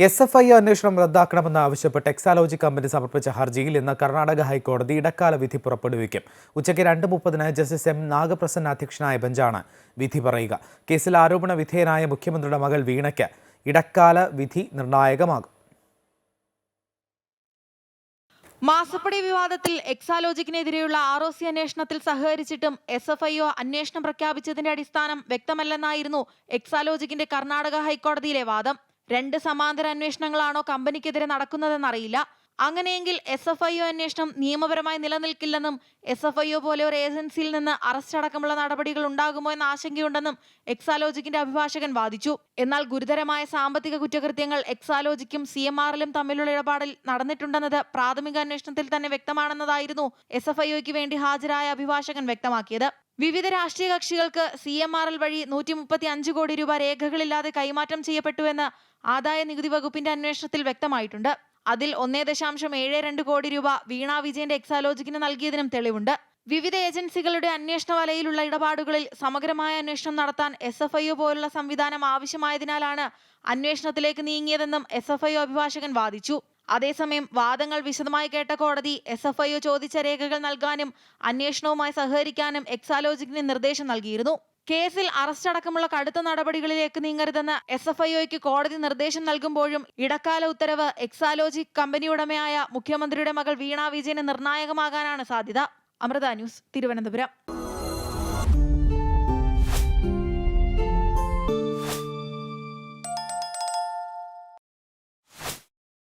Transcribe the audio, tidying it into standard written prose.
SFI അന്വേഷണം റദ്ദാക്കണമെന്ന് ആവശ്യപ്പെട്ട് എക്സാലോജി കമ്പനി സമർപ്പിച്ച ഹർജിയിൽ ഇന്ന് കർണാടക ഹൈക്കോടതി ഇടക്കാല വിധി പുറപ്പെടുവിക്കും. ഉച്ചയ്ക്ക് 2:30-ന് ജസ്റ്റിസ് M. നാഗപ്രസന്ന അധ്യക്ഷനായ ബെഞ്ചാണ് വിധി പറയുക. കേസിൽ ആരോപണ വിധേയനായ മുഖ്യമന്ത്രിയുടെ മകൾ വീണയ്ക്ക് ഇടക്കാല വിധി നിർണായകമാകും. മാസപ്പടി വിവാദത്തിൽ എക്സാലോജിക്കിനെതിരെയുള്ള ROC അന്വേഷണത്തിൽ സഹകരിച്ചിട്ടും SFIO അന്വേഷണം പ്രഖ്യാപിച്ചതിന്റെ അടിസ്ഥാനം വ്യക്തമല്ലെന്നായിരുന്നു എക്സാലോജിക്കിന്റെ കർണാടക ഹൈക്കോടതിയിലെ വാദം. 2 സമാന്തര അന്വേഷണങ്ങളാണോ കമ്പനിക്കെതിരെ നടക്കുന്നതെന്നറിയില്ല. അങ്ങനെയെങ്കിൽ SFIO അന്വേഷണം നിയമപരമായി നിലനിൽക്കില്ലെന്നും SFIO പോലെ ഒരു ഏജൻസിയിൽ നിന്ന് അറസ്റ്റ് അടക്കമുള്ള നടപടികൾ ഉണ്ടാകുമോ എന്ന ആശങ്കയുണ്ടെന്നും എക്സാലോജിക്കിന്റെ അഭിഭാഷകൻ വാദിച്ചു. എന്നാൽ ഗുരുതരമായ സാമ്പത്തിക കുറ്റകൃത്യങ്ങൾ എക്സാലോജിക്കും CMRലും തമ്മിലുള്ള ഇടപാടിൽ നടന്നിട്ടുണ്ടെന്നത് പ്രാഥമിക അന്വേഷണത്തിൽ തന്നെ വ്യക്തമാണെന്നതായിരുന്നു SFIOയ്ക്ക് വേണ്ടി ഹാജരായ അഭിഭാഷകൻ വ്യക്തമാക്കിയത്. വിവിധ രാഷ്ട്രീയ കക്ഷികൾക്ക് CMRL വഴി 135 കോടി രൂപ രേഖകളില്ലാതെ കൈമാറ്റം ചെയ്യപ്പെട്ടുവെന്ന് ആദായ നികുതി വകുപ്പിന്റെ അന്വേഷണത്തിൽ വ്യക്തമായിട്ടുണ്ട്. അതിൽ 1.72 കോടി രൂപ വീണ വിജയന്റെ എക്സാലോജിക്കിന് നൽകിയതിനും തെളിവുണ്ട്. വിവിധ ഏജൻസികളുടെ അന്വേഷണ വലയിലുള്ള ഇടപാടുകളിൽ സമഗ്രമായ അന്വേഷണം നടത്താൻ SFIO പോലുള്ള സംവിധാനം ആവശ്യമായതിനാലാണ് അന്വേഷണത്തിലേക്ക് നീങ്ങിയതെന്നും SFIO അഭിഭാഷകൻ വാദിച്ചു. അതേസമയം വാദങ്ങൾ വിശദമായി കേട്ട കോടതി SFIO ചോദിച്ച രേഖകൾ നൽകാനും അന്വേഷണവുമായി സഹകരിക്കാനും എക്സാലോജിക്കിന് നിർദ്ദേശം നൽകിയിരുന്നു. കേസിൽ അറസ്റ്റ് അടക്കമുള്ള കടുത്ത നടപടികളിലേക്ക് നീങ്ങരുതെന്ന് SFIOയ്ക്ക് കോടതി നിർദ്ദേശം നൽകുമ്പോഴും ഇടക്കാല ഉത്തരവ് എക്സാലോജിക് കമ്പനി ഉടമയായ മുഖ്യമന്ത്രിയുടെ മകൾ വീണ വിജയന് നിർണായകമാകാനാണ് സാധ്യത. അമൃത ന്യൂസ്, തിരുവനന്തപുരം.